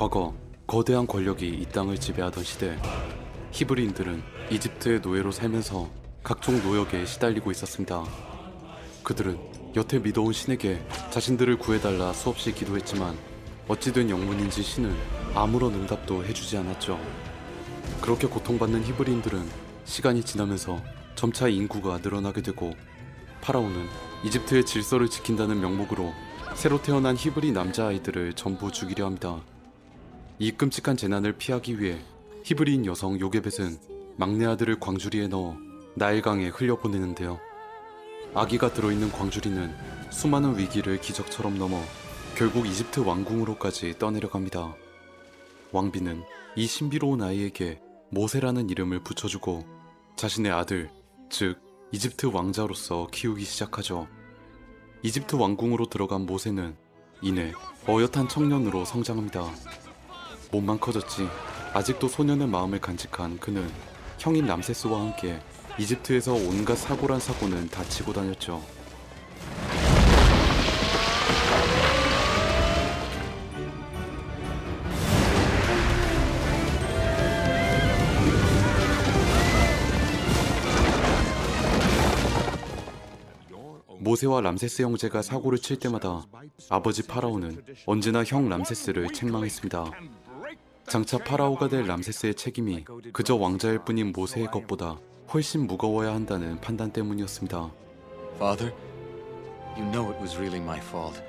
과거 거대한 권력이 이 땅을 지배하던 시대, 히브리인들은 이집트의 노예로 살면서 각종 노역에 시달리고 있었습니다. 그들은 여태 믿어온 신에게 자신들을 구해달라 수없이 기도했지만 어찌된 영문인지 신은 아무런 응답도 해주지 않았죠. 그렇게 고통받는 히브리인들은 시간이 지나면서 점차 인구가 늘어나게 되고, 파라오는 이집트의 질서를 지킨다는 명목으로 새로 태어난 히브리 남자아이들을 전부 죽이려 합니다. 이 끔찍한 재난을 피하기 위해 히브리인 여성 요게벳은 막내 아들을 광주리에 넣어 나일강에 흘려보내는데요. 아기가 들어있는 광주리는 수많은 위기를 기적처럼 넘어 결국 이집트 왕궁으로까지 떠내려갑니다. 왕비는 이 신비로운 아이에게 모세라는 이름을 붙여주고 자신의 아들, 즉 이집트 왕자로서 키우기 시작하죠. 이집트 왕궁으로 들어간 모세는 이내 어엿한 청년으로 성장합니다. 몸만 커졌지 아직도 소년의 마음을 간직한 그는 형인 람세스와 함께 이집트에서 온갖 사고란 사고는 다 치고 다녔죠. 모세와 람세스 형제가 사고를 칠 때마다 아버지 파라오는 언제나 형 람세스를 책망했습니다. 장차 파라오가 될 람세스의 책임이 그저 왕자일 뿐인 모세의 것보다 훨씬 무거워야 한다는 판단 때문이었습니다. Father, you know it was really my fault.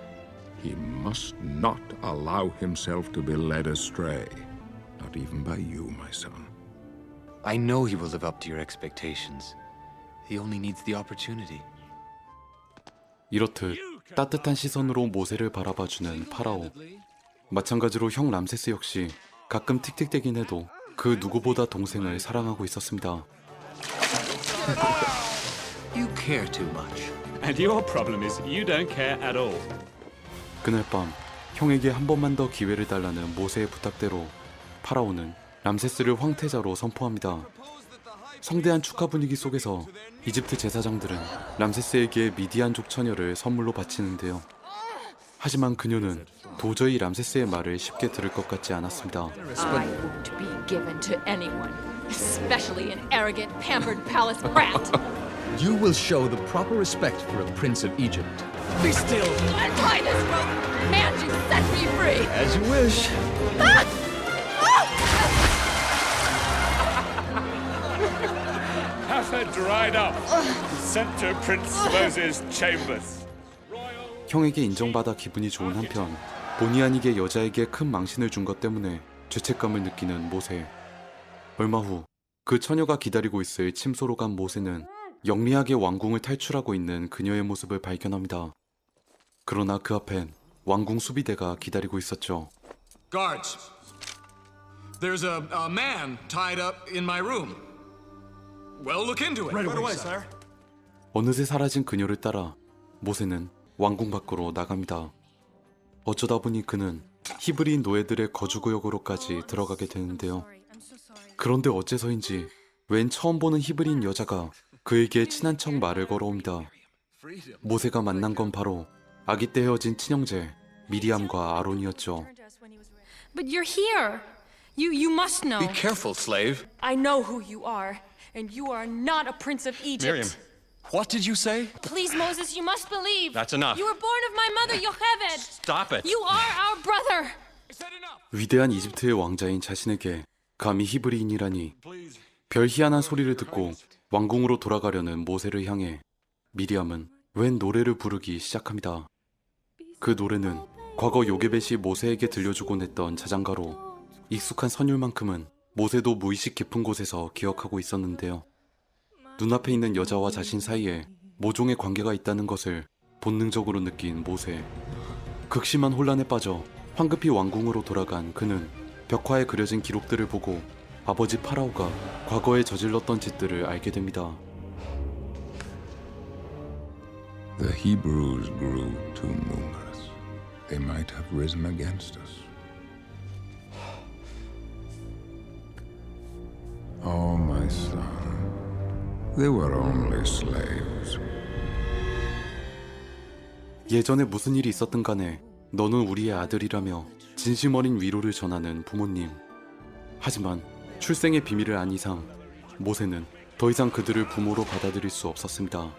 He must not allow himself to be led astray, not even by you, my son. I know he will live up to your expectations. He only needs the opportunity. 이렇듯 따뜻한 시선으로 모세를 바라봐주는 파라오. 마찬가지로 형 람세스 역시 가끔 틱틱대긴 해도 그 누구보다 동생을 사랑하고 있었습니다. You care too much. And your problem is you don't care at all. 그날 밤 형에게 한 번만 더 기회를 달라는 모세의 부탁대로 파라오는 람세스를 황태자로 선포합니다. 성대한 축하 분위기 속에서 이집트 제사장들은 람세스에게 미디안족 처녀를 선물로 바치는데요. 하지만 그녀는 도저히 람세스의 말을 쉽게 들을 것 같지 않았습니다. I won't be given to anyone, especially an arrogant, pampered palace brat. You will show the proper respect for a prince of Egypt. Be still. Untie this rope! Manji, set me free! As you wish. Have her dried up. Sent to Prince Moses' chambers. 형에게 인정받아 기분이 좋은 한편 본의 아니게 여자에게 큰 망신을 준 것 때문에 죄책감을 느끼는 모세. 얼마 후 그 처녀가 기다리고 있을 침소로 간 모세는 영리하게 왕궁을 탈출하고 있는 그녀의 모습을 발견합니다. 그러나 그 앞엔 왕궁 수비대가 기다리고 있었죠. Guards. There's a man tied up in my room. Well, look into it. Right away, sir. 어느새 사라진 그녀를 따라 모세는 왕궁 밖으로 나갑니다. 어쩌다 보니 그는 히브리인 노예들의 거주구역으로까지 들어가게 되는데요. 그런데 어째서인지 웬 처음 보는 히브리인 여자가 그에게 친한 척 말을 걸어옵니다. 모세가 만난 건 바로 아기 때 헤어진 친형제 미리암과 아론이었죠. But you're here. You must know. Be careful, slave. I know who you are, and you are not a prince of Egypt. Miriam. What did you say? Please, Moses, you must believe. That's enough. You were born of my mother, Yocheved. Stop it. You are our brother. 위대한 이집트의 왕자인 자신에게 감히 히브리인이라니. 별 희한한 소리를 듣고 왕궁으로 돌아가려는 모세를 향해 미리암은 웬 노래를 부르기 시작합니다. 그 노래는 과거 요게벳이 모세에게 들려주곤 했던 자장가로 익숙한 선율만큼은 모세도 무의식 깊은 곳에서 기억하고 있었는데요. 눈앞에 있는 여자와 자신 사이에 모종의 관계가 있다는 것을 본능적으로 느낀 모세. 극심한 혼란에 빠져 황급히 왕궁으로 돌아간 그는 벽화에 그려진 기록들을 보고 아버지 파라오가 과거에 저질렀던 짓들을 알게 됩니다. The Hebrews grew too numerous. They might have risen against us. Oh, my son, they were only slaves. 예전에 무슨 일이 있었든 간에 너는 우리의 아들이라며 진심 어린 위로를 전하는 부모님. 하지만 출생의 비밀을 안 이상 모세는 더 이상 그들을 부모로 받아들일 수 없었습니다.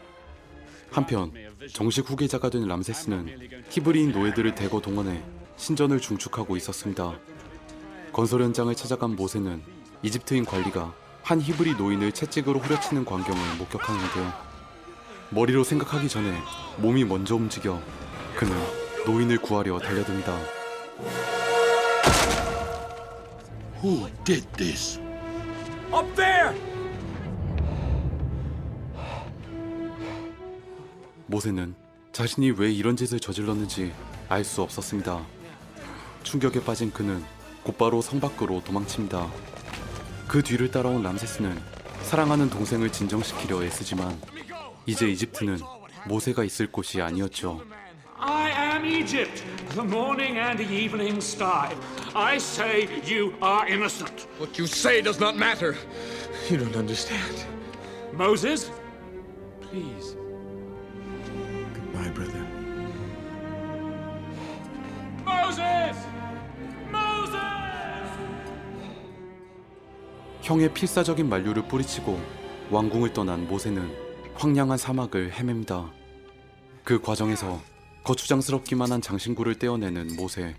한편 정식 후계자가 된 람세스는 히브리인 노예들을 대거 동원해 신전을 중축하고 있었습니다. 건설 현장을 찾아간 모세는 이집트인 관리가 한 히브리 노인을 채찍으로 후려치는 광경을 목격하는데요. 머리로 생각하기 전에 몸이 먼저 움직여 그는 노인을 구하려 달려듭니다. Who did this? Up there! 모세는 자신이 왜 이런 짓을 저질렀는지 알 수 없었습니다. 충격에 빠진 그는 곧바로 성 밖으로 도망칩니다. 그 뒤를 따라온 람세스는 사랑하는 동생을 진정시키려 애쓰지만 이제 이집트는 모세가 있을 곳이 아니었죠. I am Egypt, the morning and the evening sky. I say you are innocent. What you say does not matter. You don't understand. Moses, please. Goodbye, brother. Moses! Moses! 형의 필사적인 만류를 뿌리치고 왕궁을 떠난 모세는 황량한 사막을 헤맵니다. 그 과정에서 거추장스럽기만 한 장신구를 떼어내는 모세.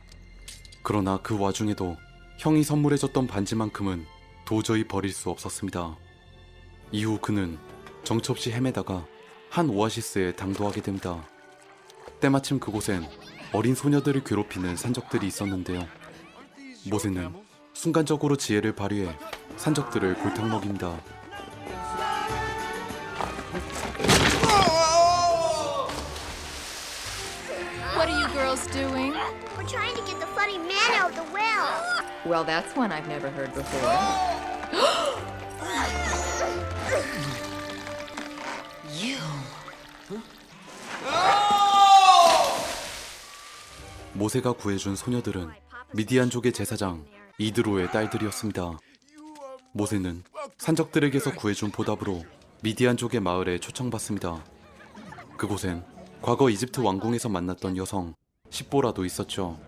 그러나 그 와중에도 형이 선물해줬던 반지만큼은 도저히 버릴 수 없었습니다. 이후 그는 정처없이 헤매다가 한 오아시스에 당도하게 됩니다. 때마침 그곳엔 어린 소녀들을 괴롭히는 산적들이 있었는데요. 모세는 순간적으로 지혜를 발휘해 산적들을 골탕 먹입니다. What are you girls doing? We're trying to get the funny man out of the well. Well, that's one I've never heard before. 모세가 구해준 소녀들은 미디안족의 제사장 이드로의 딸들이었습니다. 모세는 산적들에게서 구해준 보답으로 미디안족의 마을에 초청받습니다. 그곳엔 과거 이집트 왕궁에서 만났던 여성 십보라도 있었죠.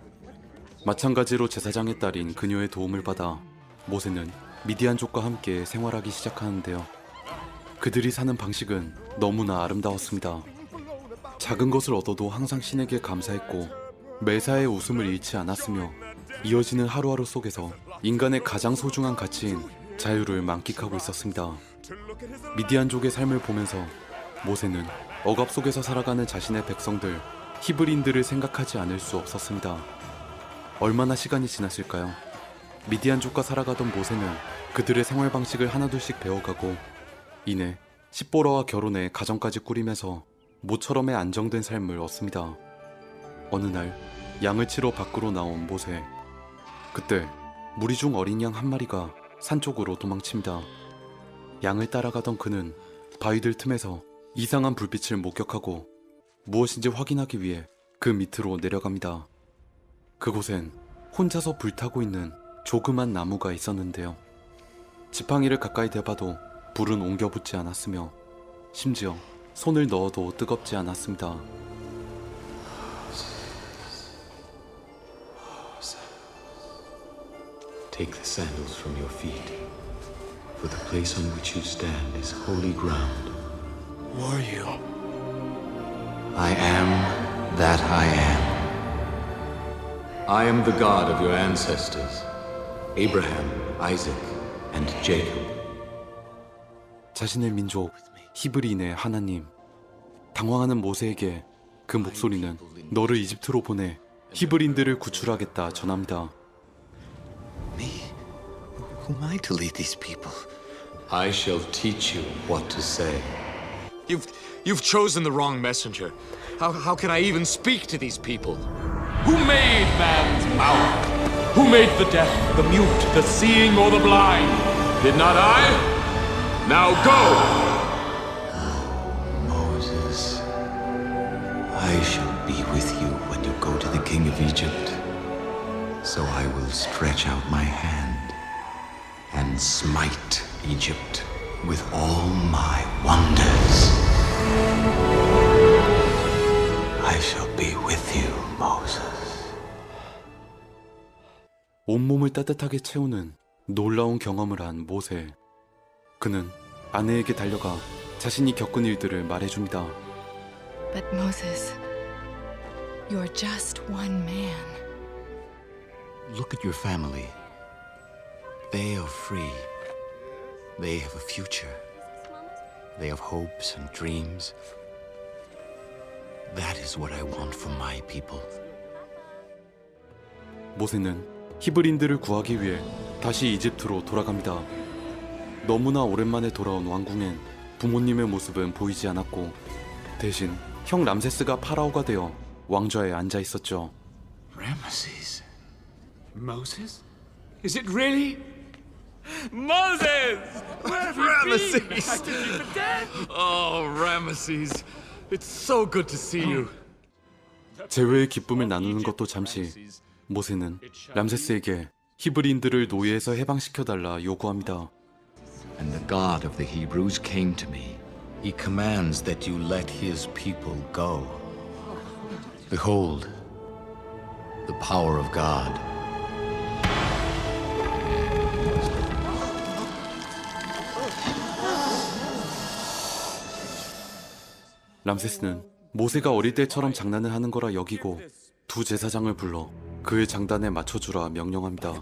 마찬가지로 제사장의 딸인 그녀의 도움을 받아 모세는 미디안족과 함께 생활하기 시작하는데요. 그들이 사는 방식은 너무나 아름다웠습니다. 작은 것을 얻어도 항상 신에게 감사했고 매사에 웃음을 잃지 않았으며 이어지는 하루하루 속에서 인간의 가장 소중한 가치인 자유를 만끽하고 있었습니다. 미디안족의 삶을 보면서 모세는 억압 속에서 살아가는 자신의 백성들 히브리인들을 생각하지 않을 수 없었습니다. 얼마나 시간이 지났을까요? 미디안족과 살아가던 모세는 그들의 생활 방식을 하나둘씩 배워가고 이내 십보라와 결혼해 가정까지 꾸리면서 모처럼의 안정된 삶을 얻습니다. 어느 날 양을 치러 밖으로 나온 모세. 그때 무리 중 어린 양 한 마리가 산 쪽으로 도망칩니다. 양을 따라가던 그는 바위들 틈에서 이상한 불빛을 목격하고 무엇인지 확인하기 위해 그 밑으로 내려갑니다. 그곳엔 혼자서 불타고 있는 조그만 나무가 있었는데요. 지팡이를 가까이 대봐도 불은 옮겨붙지 않았으며 심지어 손을 넣어도 뜨겁지 않았습니다. Take the sandals from your feet, for the place on which you stand is holy ground. Who are you? I am that I am. I am the God of your ancestors, Abraham, Isaac, and Jacob. 자신의 민족 히브리인의 하나님. 당황하는 모세에게 그 목소리는 너를 이집트로 보내 히브리인들을 구출하겠다 전합니다. Me? Who am I to lead these people? I shall teach you what to say. You've chosen the wrong messenger. How can I even speak to these people? Who made man's mouth? Who made the deaf, the mute, the seeing, or the blind? Did not I? Now go! Moses, I shall be with you when you go to the king of Egypt. So I will stretch out my hand and smite Egypt with all my wonders. I shall be with you, Moses. 온몸을 따뜻하게 채우는 놀라운 경험을 한 모세. 그는 아내에게 달려가 자신이 겪은 일들을 말해줍니다. But Moses, you're just one man. Look at your family. They are free. They have a future. They have hopes and dreams. That is what I want for my people. 모세는 히브리인들을 구하기 위해 다시 이집트로 돌아갑니다. 너무나 오랜만에 돌아온 왕궁엔 부모님의 모습은 보이지 않았고 대신 형 람세스가 파라오가 되어 왕좌에 앉아 있었죠. Ramesses. Moses? Is it really? Moses! Where have you been? I Ramesses! took you for dead. Oh, Ramesses. It's so good to see you. 재회의 기쁨을 나누는 것도 잠시 모세는 람세스에게 히브리인들을 노예에서 해방시켜달라 요구합니다. And the God of the Hebrews came to me. He commands that you let his people go. Behold, the power of God. 람세스는 모세가 어릴 때처럼 장난을 하는 거라 여기고 두 제사장을 불러 그의 장단에 맞춰주라 명령합니다.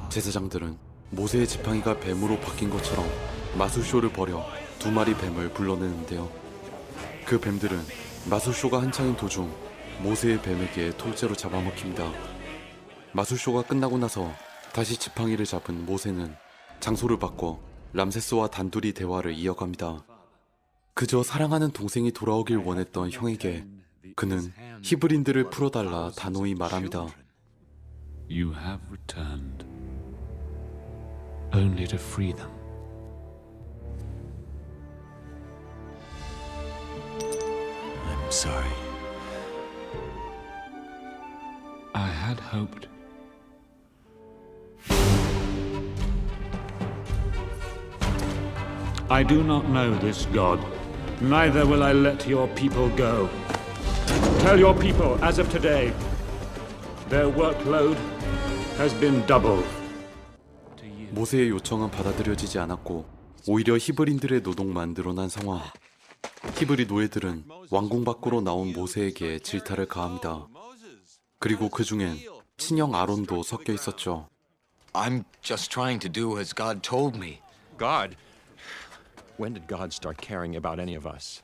제사장들은 모세의 지팡이가 뱀으로 바뀐 것처럼 마술쇼를 벌여 두 마리 뱀을 불러내는데요. 그 뱀들은 마술쇼가 한창인 도중 모세의 뱀에게 통째로 잡아먹힙니다. 마술쇼가 끝나고 나서 다시 지팡이를 잡은 모세는 장소를 바꿔 람세스와 단둘이 대화를 이어갑니다. 그저 사랑하는 동생이 돌아오길 원했던 형에게 그는 히브리인들을 풀어달라 단호히 말합니다. You have returned only to free them. I'm sorry. I had hoped. I do not know this God. Neither will I let your people go. Tell your people, as of today, their workload has been doubled. 모세의 요청은 받아들여지지 않았고 오히려 히브리인들의 노동만 늘어난 상황. 히브리 노예들은 왕궁 밖으로 나온 모세에게 질타를 가합니다. 그리고 그 중엔 친형 아론도 섞여 있었죠. I'm just trying to do as God told me. God? When did God start caring about any of us?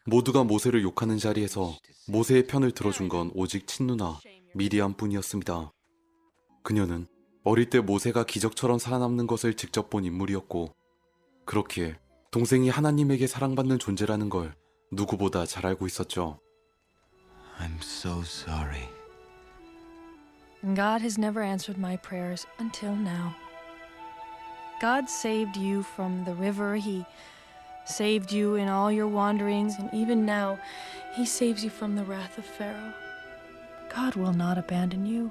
모두가 모세를 욕하는 자리에서 모세의 편을 들어준 건 오직 친누나 미리암뿐이었습니다. 그녀는 어릴 때 모세가 기적처럼 살아남는 것을 직접 본 인물이었고 그렇기에 동생이 하나님에게 사랑받는 존재라는 걸 누구보다 잘 알고 있었죠. I'm so sorry. God has never answered my prayers until now. God saved you from the river. He saved you in all your wanderings, and even now, He saves you from the wrath of Pharaoh. God will not abandon you.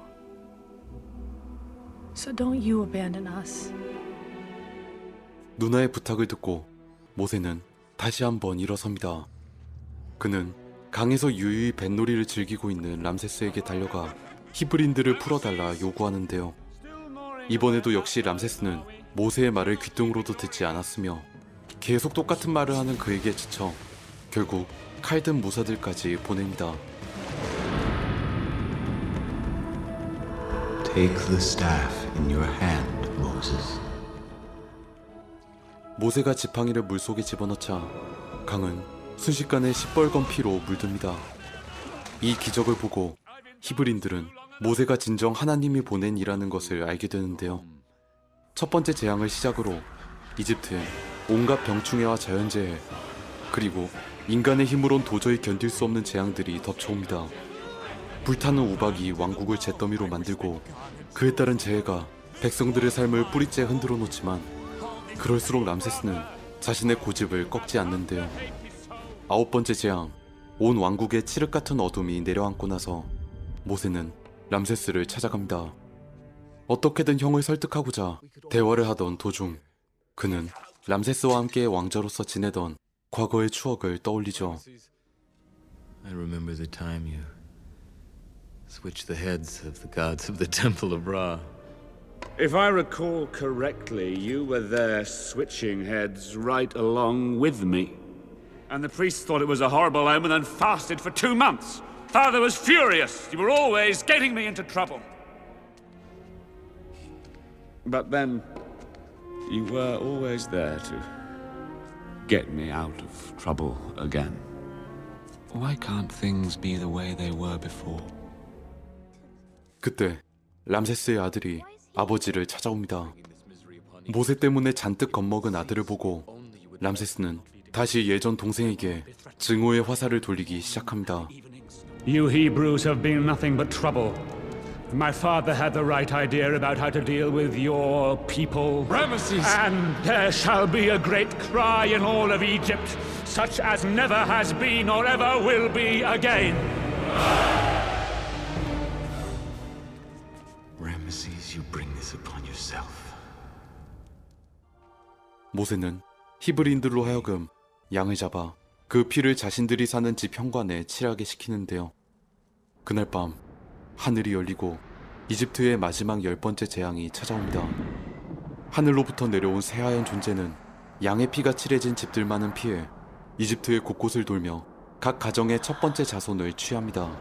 So don't you abandon us. 누나의 부탁을 듣고 모세는 다시 한번 일어섭니다. 그는 강에서 유유히 뱃놀이를 즐기고 있는 람세스에게 달려가 히브리인들을 풀어달라 요구하는데요. 이번에도 역시 람세스는 모세의 말을 귓등으로도 듣지 않았으며 계속 똑같은 말을 하는 그에게 지쳐 결국 칼든 무사들까지 보냅니다. Take the staff in your hand, Moses. 모세가 지팡이를 물속에 집어넣자 강은 순식간에 시뻘건 피로 물듭니다. 이 기적을 보고 히브리인들은 모세가 진정 하나님이 보낸 이라는 것을 알게 되는데요. 첫 번째 재앙을 시작으로 이집트엔 온갖 병충해와 자연재해 그리고 인간의 힘으론 도저히 견딜 수 없는 재앙들이 덮쳐옵니다. 불타는 우박이 왕국을 잿더미로 만들고 그에 따른 재해가 백성들의 삶을 뿌리째 흔들어 놓지만 그럴수록 람세스는 자신의 고집을 꺾지 않는데요. 아홉 번째 재앙, 온 왕국에 칠흑 같은 어둠이 내려앉고 나서 모세는 람세스를 찾아갑니다. 어떻게든 형을 설득하고자 대화를 하던 도중 그는 람세스와 함께 왕자로서 지내던 과거의 추억을 떠올리죠. I remember the time you Switch the heads of the gods of the Temple of Ra. If I recall correctly, you were there switching heads right along with me. And the priest thought it was a horrible omen and fasted for 2 months. Father was furious. You were always getting me into trouble. But then, you were always there to get me out of trouble again. Why can't things be the way they were before? 그때 람세스의 아들이 아버지를 찾아옵니다. 모세 때문에 잔뜩 겁먹은 아들을 보고 람세스는 다시 예전 동생에게 증오의 화살을 돌리기 시작합니다. You Hebrews have been nothing but trouble. My father had the right idea about how to deal with your people. Ramesses! And there shall be a great cry in all of Egypt, such as never has been or ever will be again. Ramesses, you bring this upon yourself. 모세는 히브리인들로 하여금 양을 잡아 그 피를 자신들이 사는 집 현관에 칠하게 시키는데요. 그날 밤 하늘이 열리고 이집트의 마지막 10번째 재앙이 찾아옵니다. 하늘로부터 내려온 새하얀 존재는 양의 피가 칠해진 집들만은 피해 이집트의 곳곳을 돌며 각 가정의 첫 번째 자손을 취합니다.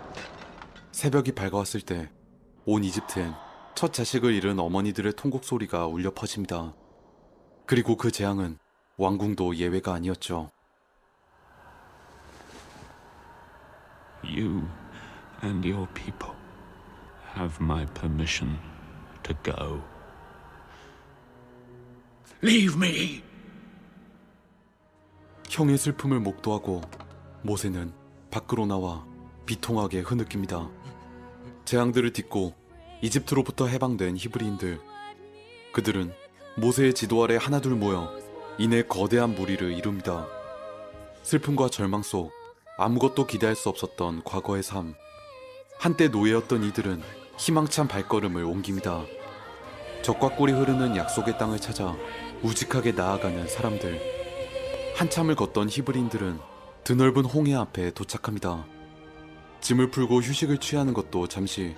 새벽이 밝아왔을 때 온 이집트엔 첫 자식을 잃은 어머니들의 통곡 소리가 울려 퍼집니다. 그리고 그 재앙은 왕궁도 예외가 아니었죠. You and your people have my permission to go. Leave me! 형의 슬픔을 목도하고 모세는 밖으로 나와 비통하게 흐느낍니다. 재앙들을 딛고 이집트로부터 해방된 히브리인들, 그들은 모세의 지도 아래 하나둘 모여 이내 거대한 무리를 이룹니다. 슬픔과 절망 속 아무것도 기대할 수 없었던 과거의 삶, 한때 노예였던 이들은 희망찬 발걸음을 옮깁니다. 적과 꿀이 흐르는 약속의 땅을 찾아 우직하게 나아가는 사람들. 한참을 걷던 히브리인들은 드넓은 홍해 앞에 도착합니다. 짐을 풀고 휴식을 취하는 것도 잠시,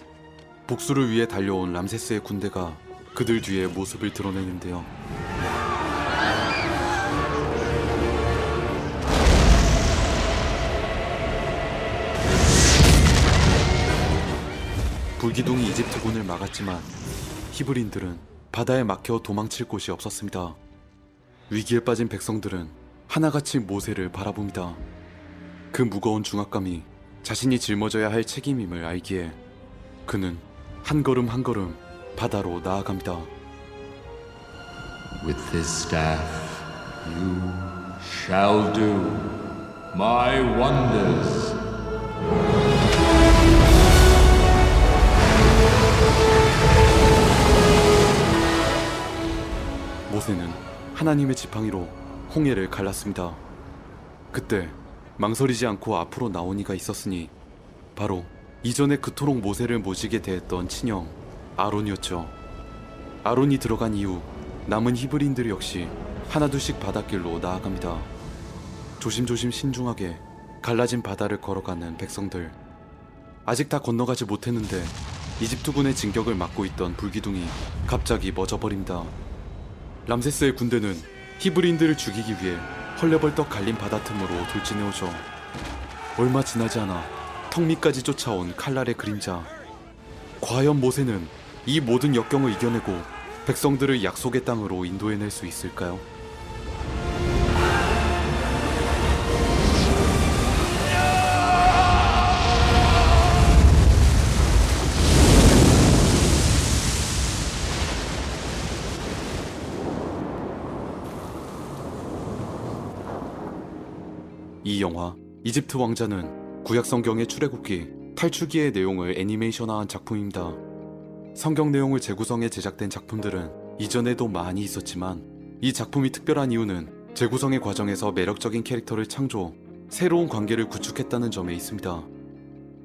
복수를 위해 달려온 람세스의 군대가 그들 뒤에 모습을 드러내는데요. 불기둥이 이집트군을 막았지만 히브리인들은 바다에 막혀 도망칠 곳이 없었습니다. 위기에 빠진 백성들은 하나같이 모세를 바라봅니다. 그 무거운 중압감이 자신이 짊어져야 할 책임임을 알기에 그는 한 걸음 한 걸음 바다로 나아갑니다. With this staff, you shall do my wonders. 모세는 하나님의 지팡이로 홍해를 갈랐습니다. 그때 망설이지 않고 앞으로 나온 이가 있었으니 바로 이전에 그토록 모세를 모시게 대했던 친형 아론이었죠. 아론이 들어간 이후 남은 히브리인들 역시 하나둘씩 바닷길로 나아갑니다. 조심조심 신중하게 갈라진 바다를 걸어가는 백성들. 아직 다 건너가지 못했는데 이집트군의 진격을 막고 있던 불기둥이 갑자기 멎어버립니다. 람세스의 군대는 히브리인들을 죽이기 위해 헐레벌떡 갈린 바다 틈으로 돌진해오죠. 얼마 지나지 않아 턱 밑까지 쫓아온 칼날의 그림자. 과연 모세는 이 모든 역경을 이겨내고 백성들을 약속의 땅으로 인도해낼 수 있을까요? 이 영화 이집트 왕자는 구약 성경의 출애굽기, 탈출기의 내용을 애니메이션화한 작품입니다. 성경 내용을 재구성해 제작된 작품들은 이전에도 많이 있었지만 이 작품이 특별한 이유는 재구성의 과정에서 매력적인 캐릭터를 창조, 새로운 관계를 구축했다는 점에 있습니다.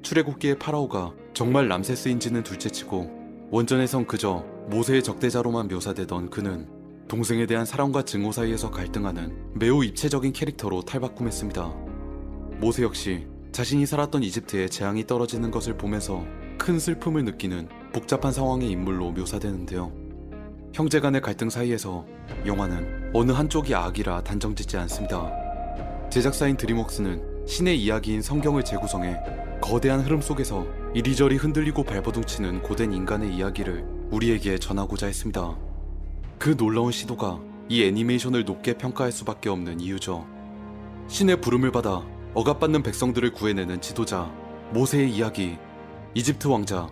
출애굽기의 파라오가 정말 람세스인지는 둘째치고 원전에선 그저 모세의 적대자로만 묘사되던 그는 동생에 대한 사랑과 증오 사이에서 갈등하는 매우 입체적인 캐릭터로 탈바꿈했습니다. 모세 역시 자신이 살았던 이집트에 재앙이 떨어지는 것을 보면서 큰 슬픔을 느끼는 복잡한 상황의 인물로 묘사되는데요. 형제간의 갈등 사이에서 영화는 어느 한쪽이 악이라 단정짓지 않습니다. 제작사인 드림웍스는 신의 이야기인 성경을 재구성해 거대한 흐름 속에서 이리저리 흔들리고 발버둥치는 고된 인간의 이야기를 우리에게 전하고자 했습니다. 그 놀라운 시도가 이 애니메이션을 높게 평가할 수밖에 없는 이유죠. 신의 부름을 받아 억압받는 백성들을 구해내는 지도자 모세의 이야기, 이집트 왕자,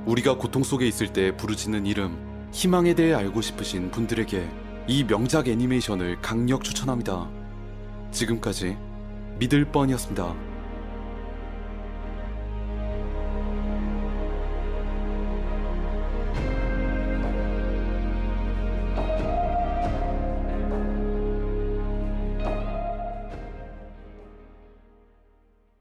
우리가 고통 속에 있을 때 부르짖는 이름, 희망에 대해 알고 싶으신 분들에게 이 명작 애니메이션을 강력 추천합니다. 지금까지 믿을 뻔이었습니다.